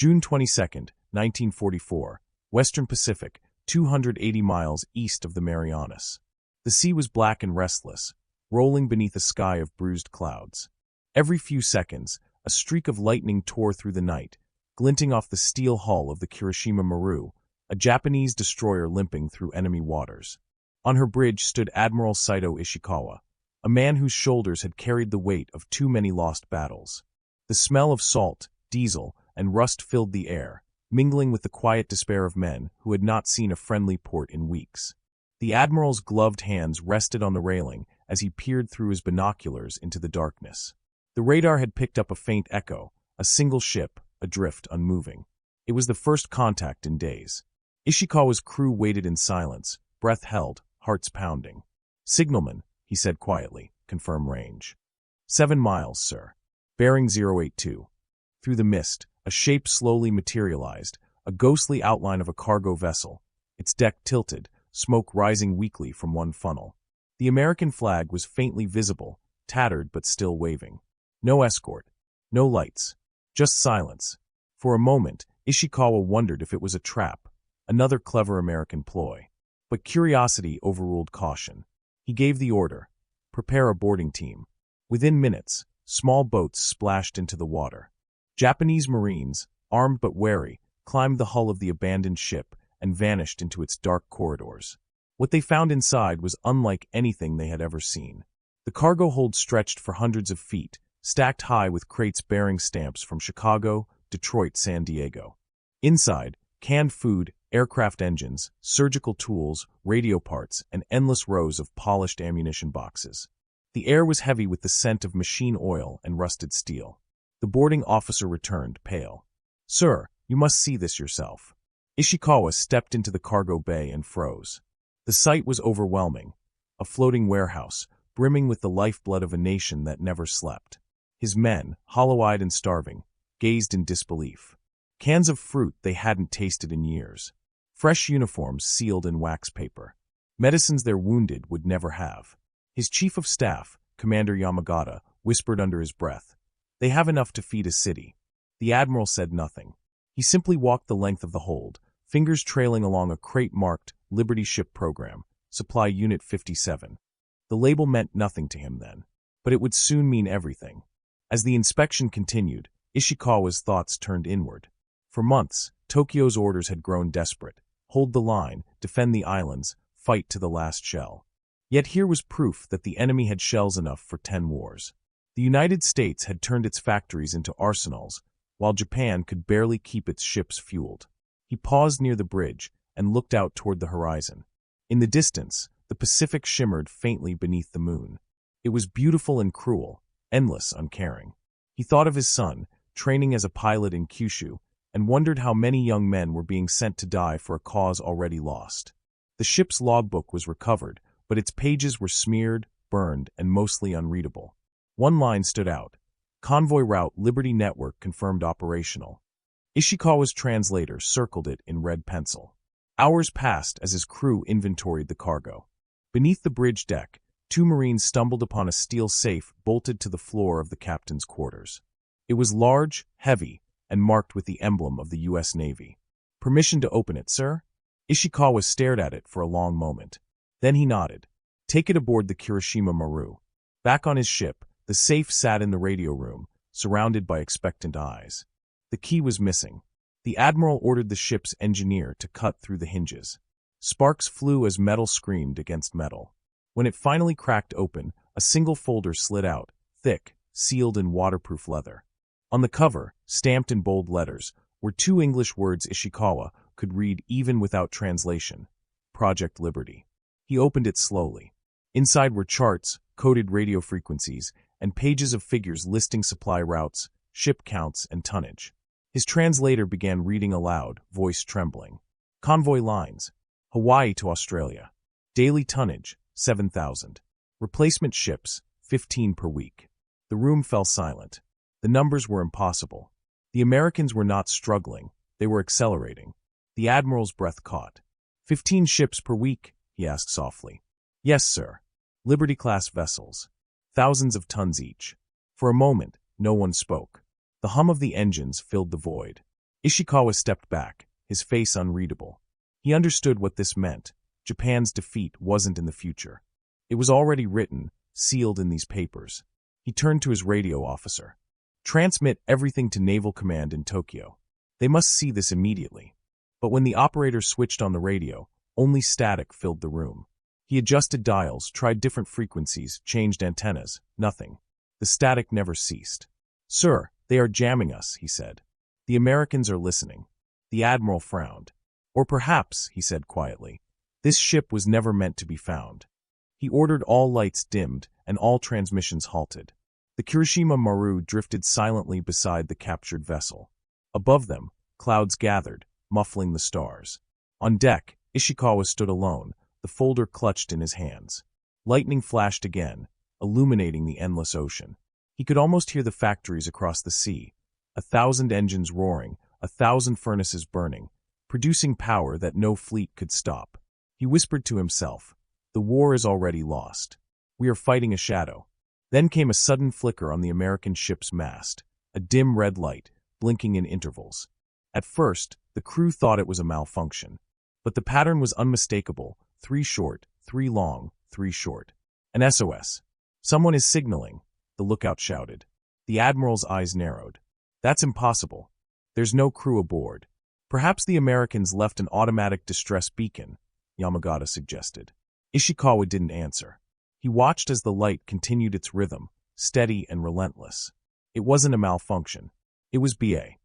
June 22, 1944, Western Pacific, 280 miles east of the Marianas. The sea was black and restless, rolling beneath a sky of bruised clouds. Every few seconds, a streak of lightning tore through the night, glinting off the steel hull of the Kirishima Maru, a Japanese destroyer limping through enemy waters. On her bridge stood Admiral Saito Ishikawa, a man whose shoulders had carried the weight of too many lost battles. The smell of salt, diesel, and rust filled the air, mingling with the quiet despair of men who had not seen a friendly port in weeks. The admiral's gloved hands rested on the railing as he peered through his binoculars into the darkness. The radar had picked up a faint echo, a single ship, adrift, unmoving. It was the first contact in days. Ishikawa's crew waited in silence, breath held, hearts pounding. "Signalman," he said quietly, "confirm range." 7 miles, sir. Bearing 082. Through the mist, a shape slowly materialized, a ghostly outline of a cargo vessel, its deck tilted, smoke rising weakly from one funnel. The American flag was faintly visible, tattered but still waving. No escort, no lights, just silence. For a moment, Ishikawa wondered if it was a trap, another clever American ploy. But curiosity overruled caution. He gave the order, "Prepare a boarding team." Within minutes, small boats splashed into the water. Japanese Marines, armed but wary, climbed the hull of the abandoned ship and vanished into its dark corridors. What they found inside was unlike anything they had ever seen. The cargo hold stretched for hundreds of feet, stacked high with crates bearing stamps from Chicago, Detroit, San Diego. Inside, canned food, aircraft engines, surgical tools, radio parts, and endless rows of polished ammunition boxes. The air was heavy with the scent of machine oil and rusted steel. The boarding officer returned, pale. "Sir, you must see this yourself." Ishikawa stepped into the cargo bay and froze. The sight was overwhelming, a floating warehouse, brimming with the lifeblood of a nation that never slept. His men, hollow-eyed and starving, gazed in disbelief. Cans of fruit they hadn't tasted in years. Fresh uniforms sealed in wax paper. Medicines their wounded would never have. His chief of staff, Commander Yamagata, whispered under his breath, "They have enough to feed a city." The admiral said nothing. He simply walked the length of the hold, fingers trailing along a crate marked Liberty Ship Program, Supply Unit 57. The label meant nothing to him then, but it would soon mean everything. As the inspection continued, Ishikawa's thoughts turned inward. For months, Tokyo's orders had grown desperate. Hold the line, defend the islands, fight to the last shell. Yet here was proof that the enemy had shells enough for 10 wars. The United States had turned its factories into arsenals, while Japan could barely keep its ships fueled. He paused near the bridge and looked out toward the horizon. In the distance, the Pacific shimmered faintly beneath the moon. It was beautiful and cruel, endless, uncaring. He thought of his son, training as a pilot in Kyushu, and wondered how many young men were being sent to die for a cause already lost. The ship's logbook was recovered, but its pages were smeared, burned, and mostly unreadable. One line stood out. Convoy route Liberty Network confirmed operational. Ishikawa's translator circled it in red pencil. Hours passed as his crew inventoried the cargo. Beneath the bridge deck, 2 Marines stumbled upon a steel safe bolted to the floor of the captain's quarters. It was large, heavy, and marked with the emblem of the U.S. Navy. "Permission to open it, sir?" Ishikawa stared at it for a long moment. Then he nodded. "Take it aboard the Kirishima Maru." Back on his ship, the safe sat in the radio room, surrounded by expectant eyes. The key was missing. The admiral ordered the ship's engineer to cut through the hinges. Sparks flew as metal screamed against metal. When it finally cracked open, a single folder slid out, thick, sealed in waterproof leather. On the cover, stamped in bold letters, were 2 English words Ishikawa could read even without translation: Project Liberty. He opened it slowly. Inside were charts, coded radio frequencies, and pages of figures listing supply routes, ship counts, and tonnage. His translator began reading aloud, voice trembling. Convoy lines: Hawaii to Australia. Daily tonnage: 7,000. Replacement ships: 15 per week. The room fell silent. The numbers were impossible. The Americans were not struggling, they were accelerating. The admiral's breath caught. 15 ships per week?" he asked softly. "Yes, sir. Liberty-class vessels. Thousands of tons each." For a moment, no one spoke. The hum of the engines filled the void. Ishikawa stepped back, his face unreadable. He understood what this meant. Japan's defeat wasn't in the future. It was already written, sealed in these papers. He turned to his radio officer. Transmit everything to Naval Command in Tokyo. They must see this immediately. But when the operator switched on the radio, only static filled the room. He adjusted dials, tried different frequencies, changed antennas. Nothing. The static never ceased. "Sir, they are jamming us," he said. "The Americans are listening." The admiral frowned. "Or perhaps," he said quietly, "this ship was never meant to be found." He ordered all lights dimmed and all transmissions halted. The Kirishima Maru drifted silently beside the captured vessel. Above them, clouds gathered, muffling the stars. On deck, Ishikawa stood alone, the folder clutched in his hands. Lightning flashed again, illuminating the endless ocean. He could almost hear the factories across the sea, 1,000 engines roaring, 1,000 furnaces burning, producing power that no fleet could stop. He whispered to himself, "The war is already lost. We are fighting a shadow." Then came a sudden flicker on the American ship's mast, a dim red light, blinking in intervals. At first, the crew thought it was a malfunction. But the pattern was unmistakable, 3 short, 3 long, 3 short. An SOS. "Someone is signaling," the lookout shouted. The admiral's eyes narrowed. "That's impossible. There's no crew aboard." "Perhaps the Americans left an automatic distress beacon," Yamagata suggested. Ishikawa didn't answer. He watched as the light continued its rhythm, steady and relentless. It wasn't a malfunction. It was BA.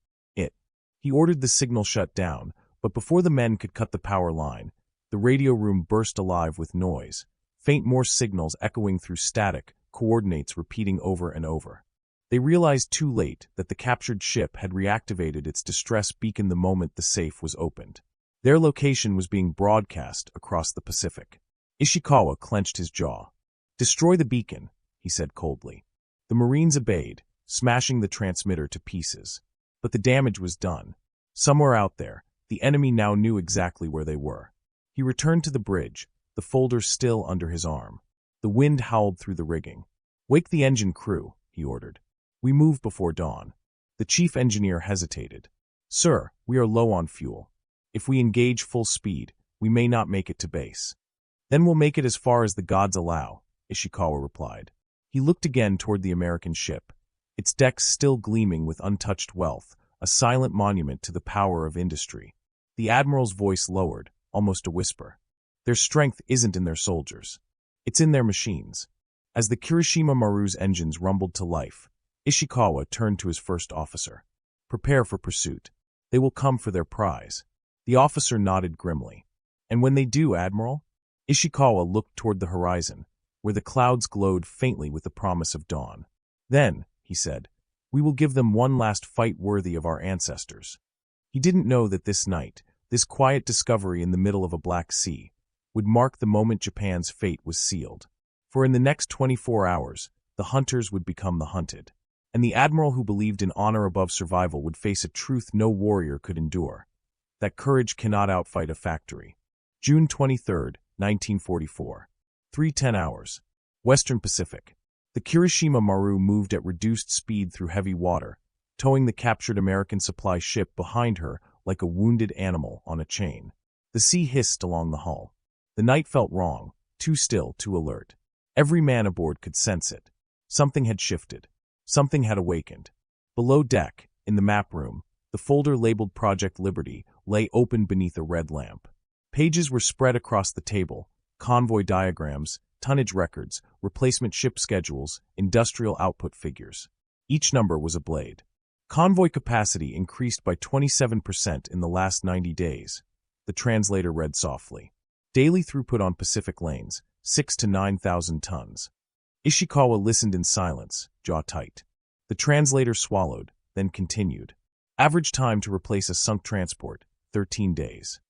He ordered the signal shut down, but before the men could cut the power line, the radio room burst alive with noise, faint Morse signals echoing through static, coordinates repeating over and over. They realized too late that the captured ship had reactivated its distress beacon the moment the safe was opened. Their location was being broadcast across the Pacific. Ishikawa clenched his jaw. "Destroy the beacon," he said coldly. The Marines obeyed, smashing the transmitter to pieces. But the damage was done. Somewhere out there, the enemy now knew exactly where they were. He returned to the bridge, the folder still under his arm. The wind howled through the rigging. "Wake the engine crew," he ordered. "We move before dawn." The chief engineer hesitated. "Sir, we are low on fuel. If we engage full speed, we may not make it to base." "Then we'll make it as far as the gods allow," Ishikawa replied. He looked again toward the American ship, its decks still gleaming with untouched wealth, a silent monument to the power of industry. The admiral's voice lowered, almost a whisper. "Their strength isn't in their soldiers. It's in their machines." As the Kirishima Maru's engines rumbled to life, Ishikawa turned to his first officer. "Prepare for pursuit. They will come for their prize." The officer nodded grimly. "And when they do, Admiral?" Ishikawa looked toward the horizon, where the clouds glowed faintly with the promise of dawn. "Then," he said, "we will give them one last fight worthy of our ancestors." He didn't know that this night, this quiet discovery in the middle of a Black Sea, would mark the moment Japan's fate was sealed. For in the next 24 hours, the hunters would become the hunted. And the admiral who believed in honor above survival would face a truth no warrior could endure: that courage cannot outfight a factory. June 23, 1944. 3:10 hours. Western Pacific. The Kirishima Maru moved at reduced speed through heavy water, towing the captured American supply ship behind her like a wounded animal on a chain. The sea hissed along the hull. The night felt wrong, too still, too alert. Every man aboard could sense it. Something had shifted. Something had awakened. Below deck, in the map room, the folder labeled Project Liberty lay open beneath a red lamp. Pages were spread across the table, convoy diagrams, tonnage records, replacement ship schedules, industrial output figures. Each number was a blade. Convoy capacity increased by 27% in the last 90 days. The translator read softly. Daily throughput on Pacific lanes, 6,000 to 9,000 tons. Ishikawa listened in silence, jaw tight. The translator swallowed, then continued. Average time to replace a sunk transport, 13 days.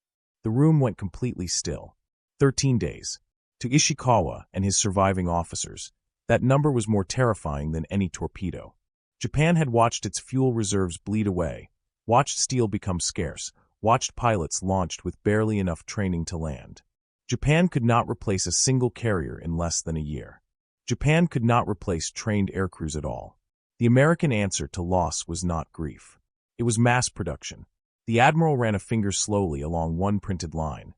The room went completely still. 13 days. To Ishikawa and his surviving officers, that number was more terrifying than any torpedo. Japan had watched its fuel reserves bleed away, watched steel become scarce, watched pilots launched with barely enough training to land. Japan could not replace a single carrier in less than a year. Japan could not replace trained aircrews at all. The American answer to loss was not grief. It was mass production. The admiral ran a finger slowly along one printed line.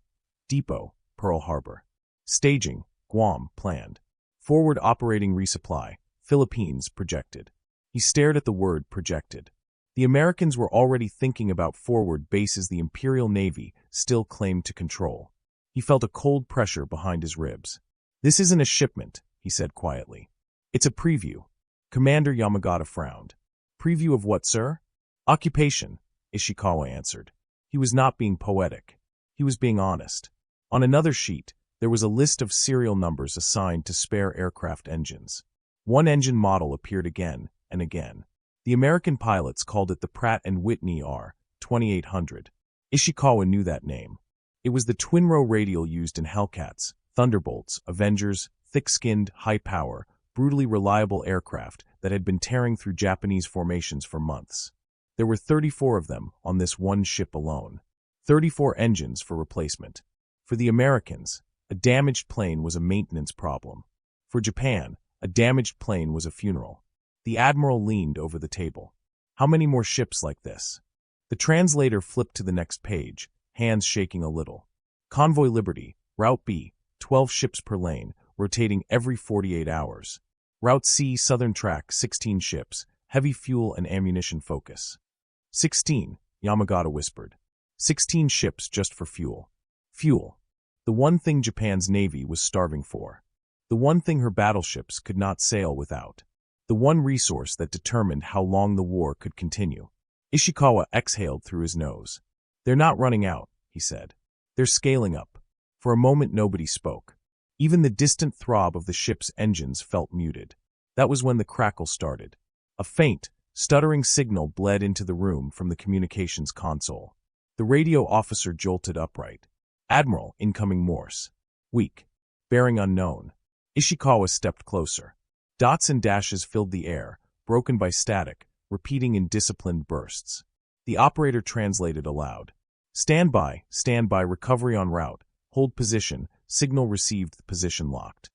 Depot, Pearl Harbor. Staging, Guam, planned. Forward operating resupply, Philippines, projected. He stared at the word projected. The Americans were already thinking about forward bases the Imperial Navy still claimed to control. He felt a cold pressure behind his ribs. This isn't a shipment, he said quietly. It's a preview. Commander Yamagata frowned. Preview of what, sir? Occupation, Ishikawa answered. He was not being poetic. He was being honest. On another sheet, there was a list of serial numbers assigned to spare aircraft engines. One engine model appeared again and again. The American pilots called it the Pratt & Whitney R-2800. Ishikawa knew that name. It was the twin-row radial used in Hellcats, Thunderbolts, Avengers, thick-skinned, high-power, brutally reliable aircraft that had been tearing through Japanese formations for months. There were 34 of them on this one ship alone. 34 engines for replacement. For the Americans, a damaged plane was a maintenance problem. For Japan, a damaged plane was a funeral. The admiral leaned over the table. How many more ships like this? The translator flipped to the next page, hands shaking a little. Convoy Liberty, Route B, 12 ships per lane, rotating every 48 hours. Route C, Southern Track, 16 ships, heavy fuel and ammunition focus. 16, Yamagata whispered. 16 ships just for fuel. Fuel. The one thing Japan's navy was starving for. The one thing her battleships could not sail without. The one resource that determined how long the war could continue. Ishikawa exhaled through his nose. They're not running out, he said. They're scaling up. For a moment nobody spoke. Even the distant throb of the ship's engines felt muted. That was when the crackle started. A faint, stuttering signal bled into the room from the communications console. The radio officer jolted upright. Admiral, incoming Morse. Weak. Bearing unknown. Ishikawa stepped closer. Dots and dashes filled the air, broken by static, repeating in disciplined bursts. The operator translated aloud. Stand by, recovery en route, hold position, signal received, position locked.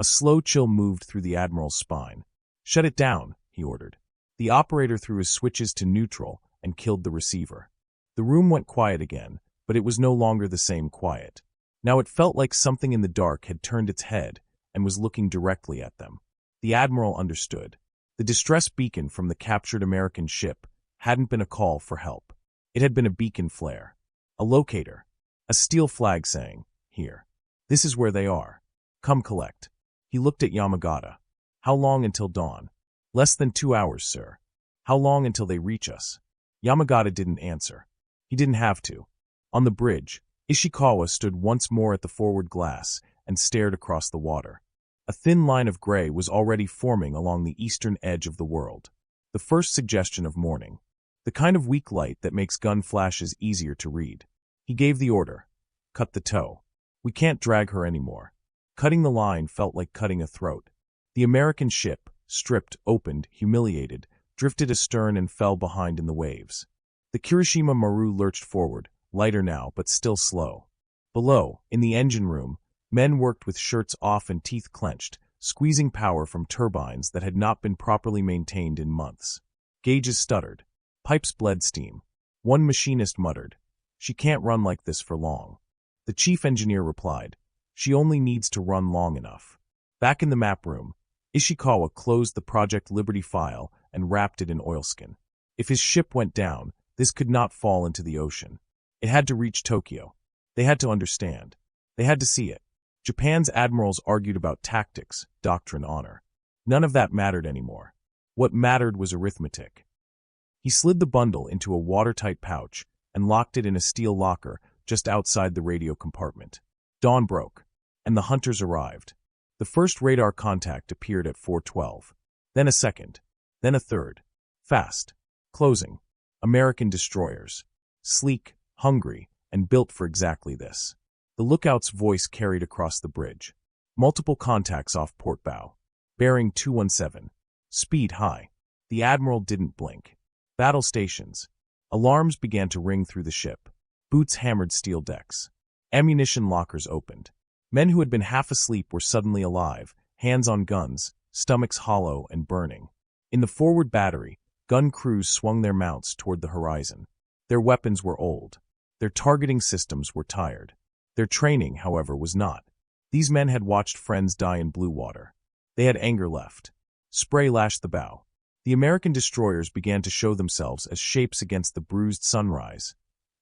A slow chill moved through the admiral's spine. Shut it down, he ordered. The operator threw his switches to neutral and killed the receiver. The room went quiet again, but it was no longer the same quiet. Now it felt like something in the dark had turned its head and was looking directly at them. The admiral understood. The distress beacon from the captured American ship hadn't been a call for help. It had been a beacon flare. A locator. A steel flag saying, here. This is where they are. Come collect. He looked at Yamagata. How long until dawn? Less than 2 hours, sir. How long until they reach us? Yamagata didn't answer. He didn't have to. On the bridge, Ishikawa stood once more at the forward glass and stared across the water. A thin line of gray was already forming along the eastern edge of the world. The first suggestion of morning. The kind of weak light that makes gun flashes easier to read. He gave the order. Cut the tow. We can't drag her anymore. Cutting the line felt like cutting a throat. The American ship, stripped, opened, humiliated, drifted astern and fell behind in the waves. The Kirishima Maru lurched forward, lighter now but still slow. Below, in the engine room, men worked with shirts off and teeth clenched, squeezing power from turbines that had not been properly maintained in months. Gauges stuttered. Pipes bled steam. One machinist muttered, "She can't run like this for long." The chief engineer replied, "She only needs to run long enough." Back in the map room, Ishikawa closed the Project Liberty file and wrapped it in oilskin. If his ship went down, this could not fall into the ocean. It had to reach Tokyo. They had to understand. They had to see it. Japan's admirals argued about tactics, doctrine, honor. None of that mattered anymore. What mattered was arithmetic. He slid the bundle into a watertight pouch and locked it in a steel locker just outside the radio compartment. Dawn broke, and the hunters arrived. The first radar contact appeared at 4:12. Then a second. Then a third. Fast. Closing. American destroyers. Sleek, hungry, and built for exactly this. The lookout's voice carried across the bridge. Multiple contacts off port bow. Bearing 217. Speed high. The admiral didn't blink. Battle stations. Alarms began to ring through the ship. Boots hammered steel decks. Ammunition lockers opened. Men who had been half asleep were suddenly alive, hands on guns, stomachs hollow and burning. In the forward battery, gun crews swung their mounts toward the horizon. Their weapons were old. Their targeting systems were tired. Their training, however, was not. These men had watched friends die in blue water. They had anger left. Spray lashed the bow. The American destroyers began to show themselves as shapes against the bruised sunrise.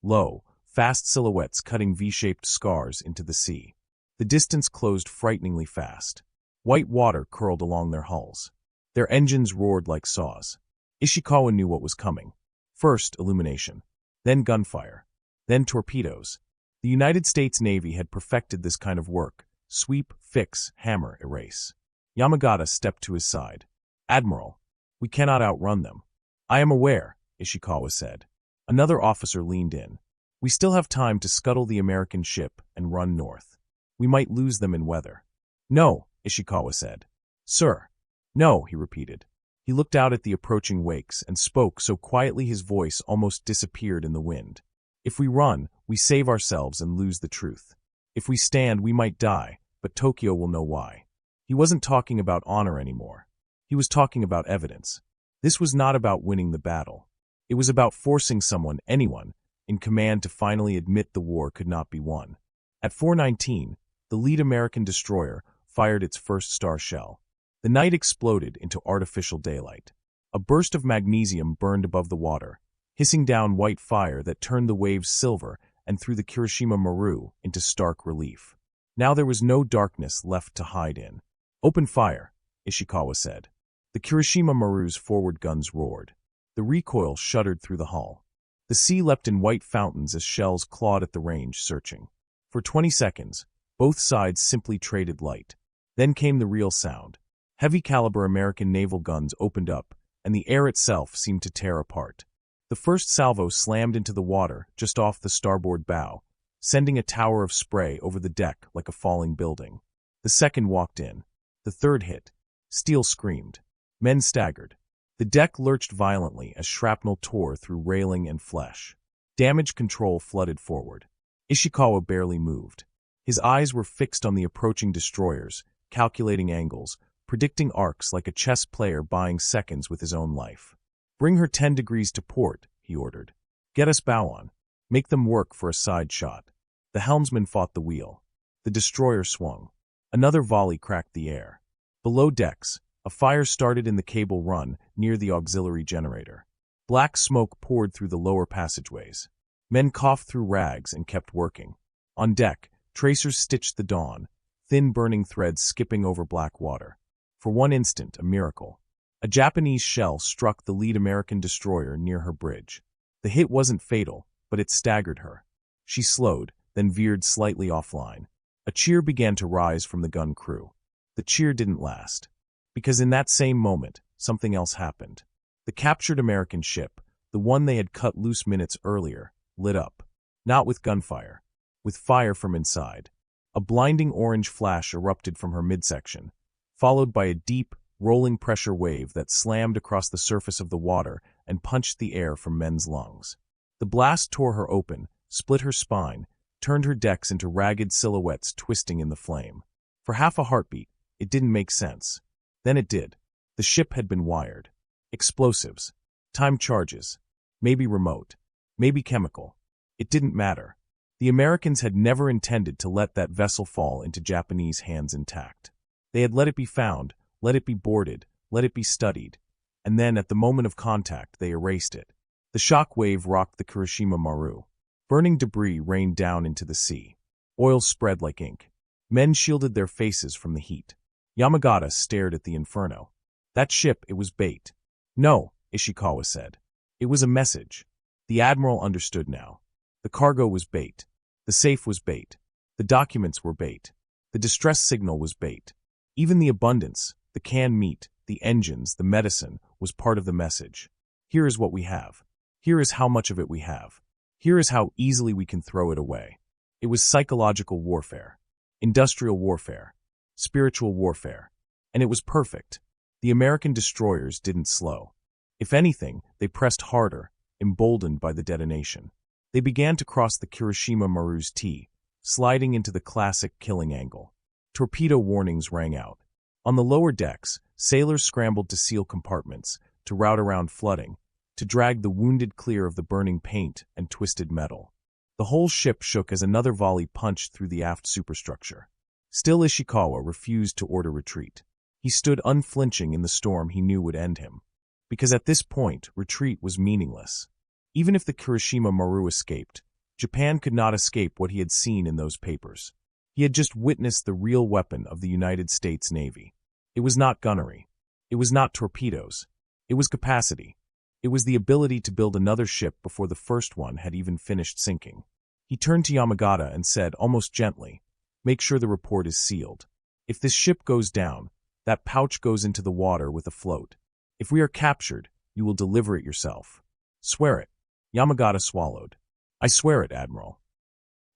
Low, fast silhouettes cutting V-shaped scars into the sea. The distance closed frighteningly fast. White water curled along their hulls. Their engines roared like saws. Ishikawa knew what was coming. First, illumination. Then gunfire. Then torpedoes. The United States Navy had perfected this kind of work. Sweep, fix, hammer, erase. Yamagata stepped to his side. "Admiral, we cannot outrun them." "I am aware," Ishikawa said. Another officer leaned in. "We still have time to scuttle the American ship and run north. We might lose them in weather." "No," Ishikawa said. "Sir." "No," he repeated. He looked out at the approaching wakes and spoke so quietly his voice almost disappeared in the wind. "If we run, we save ourselves and lose the truth. If we stand, we might die, but Tokyo will know why." He wasn't talking about honor anymore. He was talking about evidence. This was not about winning the battle. It was about forcing someone, anyone, in command to finally admit the war could not be won. At 4:19, the lead American destroyer fired its first star shell. The night exploded into artificial daylight. A burst of magnesium burned above the water, hissing down white fire that turned the waves silver and threw the Kirishima Maru into stark relief. Now there was no darkness left to hide in. "Open fire," Ishikawa said. The Kirishima Maru's forward guns roared. The recoil shuddered through the hull. The sea leapt in white fountains as shells clawed at the range, searching. For 20 seconds, both sides simply traded light. Then came the real sound. Heavy-caliber American naval guns opened up, and the air itself seemed to tear apart. The first salvo slammed into the water just off the starboard bow, sending a tower of spray over the deck like a falling building. The second walked in. The third hit. Steel screamed. Men staggered. The deck lurched violently as shrapnel tore through railing and flesh. Damage control flooded forward. Ishikawa barely moved. His eyes were fixed on the approaching destroyers, calculating angles, predicting arcs like a chess player buying seconds with his own life. "Bring her 10 degrees to port," he ordered. "Get us bow on. Make them work for a side shot." The helmsman fought the wheel. The destroyer swung. Another volley cracked the air. Below decks, a fire started in the cable run near the auxiliary generator. Black smoke poured through the lower passageways. Men coughed through rags and kept working. On deck, tracers stitched the dawn, thin burning threads skipping over black water. For one instant, a miracle. A Japanese shell struck the lead American destroyer near her bridge. The hit wasn't fatal, but it staggered her. She slowed, then veered slightly offline. A cheer began to rise from the gun crew. The cheer didn't last. Because in that same moment, something else happened. The captured American ship, the one they had cut loose minutes earlier, lit up. Not with gunfire. With fire from inside. A blinding orange flash erupted from her midsection, followed by a deep, rolling pressure wave that slammed across the surface of the water and punched the air from men's lungs. The blast tore her open, split her spine, turned her decks into ragged silhouettes twisting in the flame. For half a heartbeat, it didn't make sense. Then it did. The ship had been wired. Explosives. Timed charges. Maybe remote. Maybe chemical. It didn't matter. The Americans had never intended to let that vessel fall into Japanese hands intact. They had let it be found, let it be boarded, let it be studied, and then at the moment of contact they erased it. The shock wave rocked the Kirishima Maru. Burning debris rained down into the sea. Oil spread like ink. Men shielded their faces from the heat. Yamagata stared at the inferno. That ship, it was bait. "No," Ishikawa said. "It was a message." The admiral understood now. The cargo was bait. The safe was bait. The documents were bait. The distress signal was bait. Even the abundance, the canned meat, the engines, the medicine, was part of the message. Here is what we have. Here is how much of it we have. Here is how easily we can throw it away. It was psychological warfare. Industrial warfare. Spiritual warfare. And it was perfect. The American destroyers didn't slow. If anything, they pressed harder, emboldened by the detonation. They began to cross the Kirishima Maru's T, sliding into the classic killing angle. Torpedo warnings rang out. On the lower decks, sailors scrambled to seal compartments, to route around flooding, to drag the wounded clear of the burning paint and twisted metal. The whole ship shook as another volley punched through the aft superstructure. Still Ishikawa refused to order retreat. He stood unflinching in the storm he knew would end him. Because at this point, retreat was meaningless. Even if the Kirishima Maru escaped, Japan could not escape what he had seen in those papers. He had just witnessed the real weapon of the United States Navy. It was not gunnery. It was not torpedoes. It was capacity. It was the ability to build another ship before the first one had even finished sinking. He turned to Yamagata and said, almost gently, "Make sure the report is sealed. If this ship goes down, that pouch goes into the water with a float. If we are captured, you will deliver it yourself. Swear it." Yamagata swallowed. "I swear it, Admiral."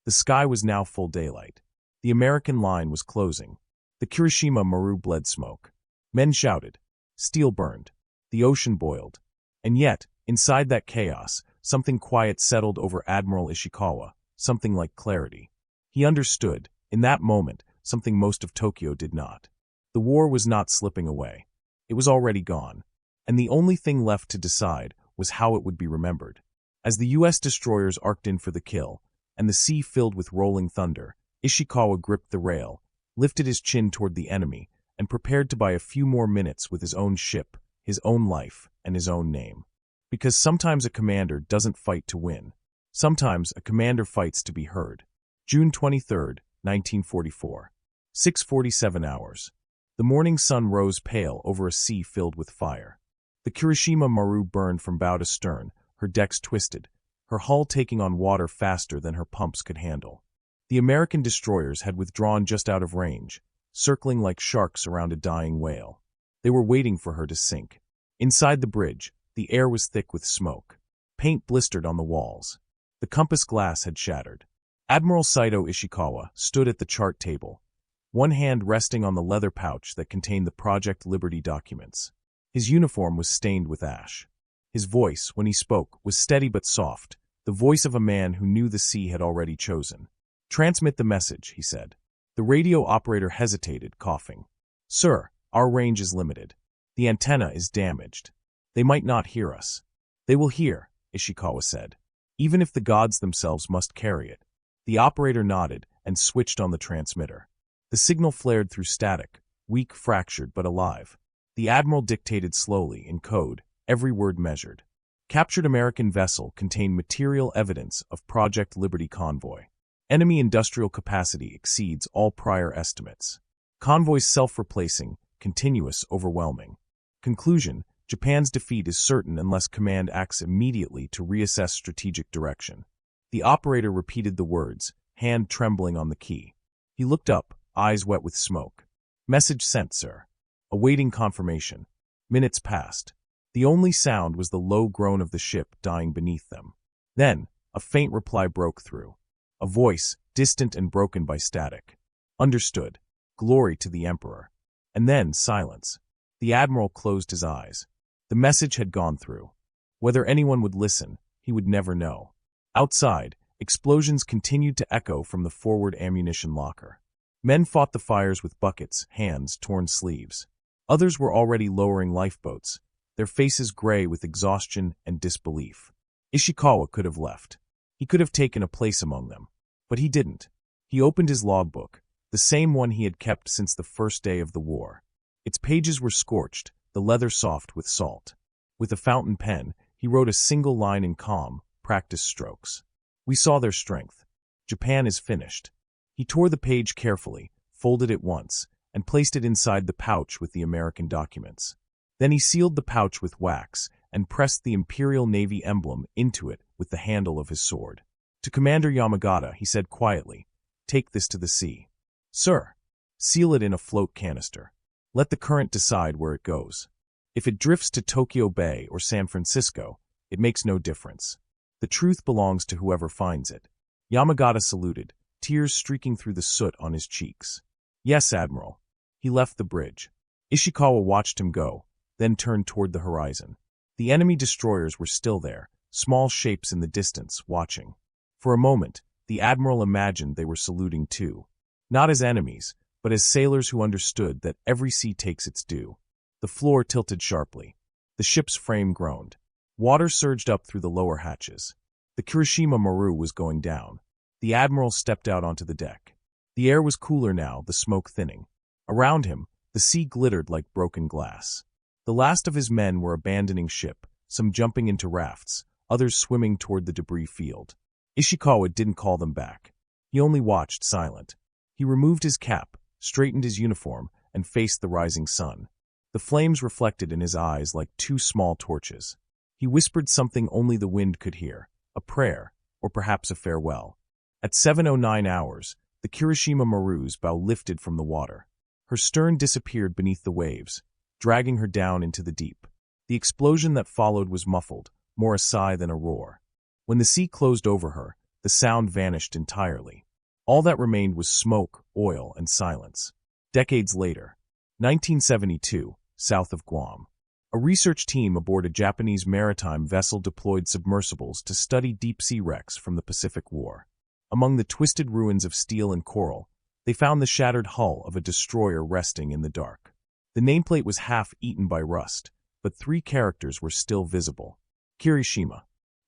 The sky was now full daylight. The American line was closing. The Kirishima Maru bled smoke. Men shouted. Steel burned. The ocean boiled. And yet, inside that chaos, something quiet settled over Admiral Ishikawa, something like clarity. He understood, in that moment, something most of Tokyo did not. The war was not slipping away. It was already gone. And the only thing left to decide was how it would be remembered. As the U.S. destroyers arced in for the kill, and the sea filled with rolling thunder, Ishikawa gripped the rail, lifted his chin toward the enemy, and prepared to buy a few more minutes with his own ship, his own life, and his own name. Because sometimes a commander doesn't fight to win. Sometimes a commander fights to be heard. June 23, 1944. 6:47 hours. The morning sun rose pale over a sea filled with fire. The Kirishima Maru burned from bow to stern, her decks twisted, her hull taking on water faster than her pumps could handle. The American destroyers had withdrawn just out of range, circling like sharks around a dying whale. They were waiting for her to sink. Inside the bridge, the air was thick with smoke. Paint blistered on the walls. The compass glass had shattered. Admiral Saito Ishikawa stood at the chart table, one hand resting on the leather pouch that contained the Project Liberty documents. His uniform was stained with ash. His voice, when he spoke, was steady but soft, the voice of a man who knew the sea had already chosen. "Transmit the message," he said. The radio operator hesitated, coughing. "Sir, our range is limited. The antenna is damaged. They might not hear us." "They will hear," Ishikawa said, "even if the gods themselves must carry it." The operator nodded and switched on the transmitter. The signal flared through static, weak, fractured, but alive. The admiral dictated slowly, in code, every word measured. "Captured American vessel contained material evidence of Project Liberty convoy. Enemy industrial capacity exceeds all prior estimates. Convoys self-replacing, continuous, overwhelming. Conclusion: Japan's defeat is certain unless command acts immediately to reassess strategic direction." The operator repeated the words, hand trembling on the key. He looked up, eyes wet with smoke. "Message sent, sir. Awaiting confirmation." Minutes passed. The only sound was the low groan of the ship dying beneath them. Then, a faint reply broke through. A voice, distant and broken by static. "Understood. Glory to the Emperor." And then silence. The admiral closed his eyes. The message had gone through. Whether anyone would listen, he would never know. Outside, explosions continued to echo from the forward ammunition locker. Men fought the fires with buckets, hands, torn sleeves. Others were already lowering lifeboats, their faces gray with exhaustion and disbelief. Ishikawa could have left. He could have taken a place among them. But he didn't. He opened his logbook, the same one he had kept since the first day of the war. Its pages were scorched, the leather soft with salt. With a fountain pen, he wrote a single line in calm, practiced strokes. "We saw their strength. Japan is finished." He tore the page carefully, folded it once, and placed it inside the pouch with the American documents. Then he sealed the pouch with wax and pressed the Imperial Navy emblem into it with the handle of his sword. To Commander Yamagata, he said quietly, "Take this to the sea." "Sir." "Seal it in a float canister. Let the current decide where it goes. If it drifts to Tokyo Bay or San Francisco, it makes no difference. The truth belongs to whoever finds it." Yamagata saluted, tears streaking through the soot on his cheeks. "Yes, Admiral." He left the bridge. Ishikawa watched him go, then turned toward the horizon. The enemy destroyers were still there, small shapes in the distance, watching. For a moment, the admiral imagined they were saluting too. Not as enemies, but as sailors who understood that every sea takes its due. The floor tilted sharply. The ship's frame groaned. Water surged up through the lower hatches. The Kirishima Maru was going down. The admiral stepped out onto the deck. The air was cooler now, the smoke thinning. Around him, the sea glittered like broken glass. The last of his men were abandoning ship, some jumping into rafts, others swimming toward the debris field. Ishikawa didn't call them back. He only watched, silent. He removed his cap, straightened his uniform, and faced the rising sun. The flames reflected in his eyes like two small torches. He whispered something only the wind could hear, a prayer, or perhaps a farewell. At 7:09 hours, the Kirishima Maru's bow lifted from the water. Her stern disappeared beneath the waves, dragging her down into the deep. The explosion that followed was muffled, more a sigh than a roar. When the sea closed over her, the sound vanished entirely. All that remained was smoke, oil, and silence. Decades later, 1972, south of Guam. A research team aboard a Japanese maritime vessel deployed submersibles to study deep-sea wrecks from the Pacific War. Among the twisted ruins of steel and coral, they found the shattered hull of a destroyer resting in the dark. The nameplate was half-eaten by rust, but 3 characters were still visible. Kirishima.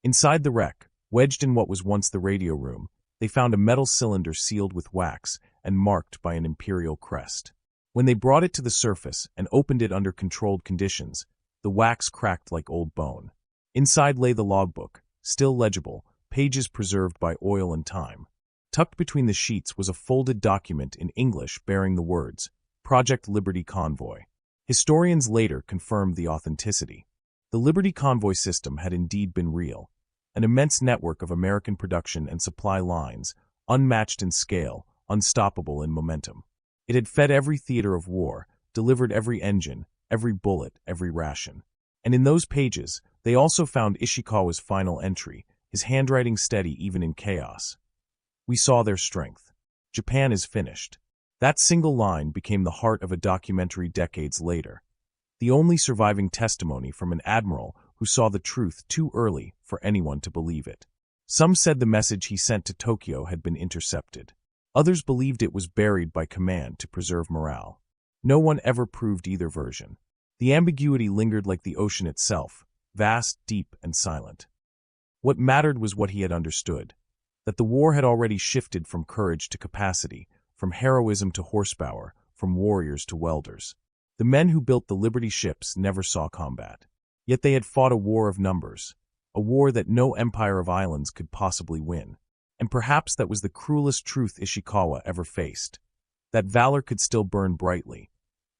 Inside the wreck, wedged in what was once the radio room, they found a metal cylinder sealed with wax and marked by an imperial crest. When they brought it to the surface and opened it under controlled conditions, the wax cracked like old bone. Inside lay the logbook, still legible, pages preserved by oil and time. Tucked between the sheets was a folded document in English bearing the words, Project Liberty Convoy. Historians later confirmed the authenticity. The Liberty Convoy system had indeed been real, an immense network of American production and supply lines, unmatched in scale, unstoppable in momentum. It had fed every theater of war, delivered every engine, every bullet, every ration. And in those pages, they also found Ishikawa's final entry, his handwriting steady even in chaos. We saw their strength. Japan is finished. That single line became the heart of a documentary decades later, the only surviving testimony from an admiral who saw the truth too early for anyone to believe it. Some said the message he sent to Tokyo had been intercepted. Others believed it was buried by command to preserve morale. No one ever proved either version. The ambiguity lingered like the ocean itself, vast, deep, and silent. What mattered was what he had understood, that the war had already shifted from courage to capacity, from heroism to horsepower, from warriors to welders. The men who built the Liberty ships never saw combat. Yet they had fought a war of numbers, a war that no empire of islands could possibly win. And perhaps that was the cruelest truth Ishikawa ever faced, that valor could still burn brightly,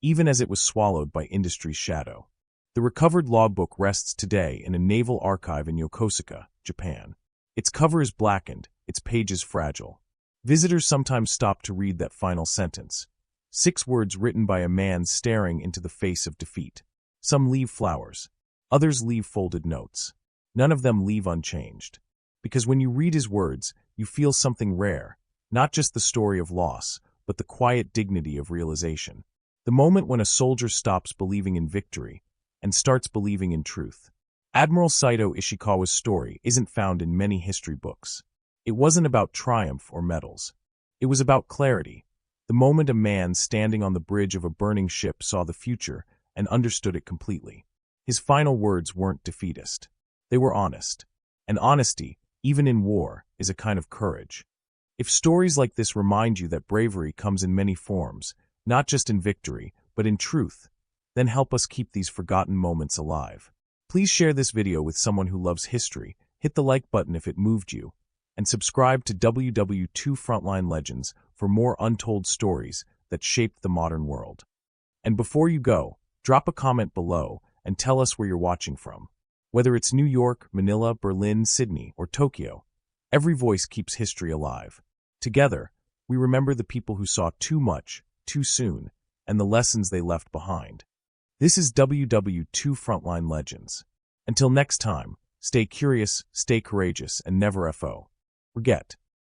even as it was swallowed by industry's shadow. The recovered logbook rests today in a naval archive in Yokosuka, Japan. Its cover is blackened, its pages fragile. Visitors sometimes stop to read that final sentence, 6 words written by a man staring into the face of defeat. Some leave flowers, others leave folded notes. None of them leave unchanged. Because when you read his words, you feel something rare, not just the story of loss, but the quiet dignity of realization. The moment when a soldier stops believing in victory and starts believing in truth. Admiral Saito Ishikawa's story isn't found in many history books. It wasn't about triumph or medals. It was about clarity, the moment a man standing on the bridge of a burning ship saw the future and understood it completely. His final words weren't defeatist. They were honest. And honesty, even in war, is a kind of courage. If stories like this remind you that bravery comes in many forms, not just in victory, but in truth, then help us keep these forgotten moments alive. Please share this video with someone who loves history, hit the like button if it moved you, and subscribe to WW2 Frontline Legends for more untold stories that shaped the modern world. And before you go, drop a comment below and tell us where you're watching from. Whether it's New York, Manila, Berlin, Sydney, or Tokyo, every voice keeps history alive. Together, we remember the people who saw too much, too soon, and the lessons they left behind. This is WW2 Frontline Legends. Until next time, stay curious, stay courageous, and never forget.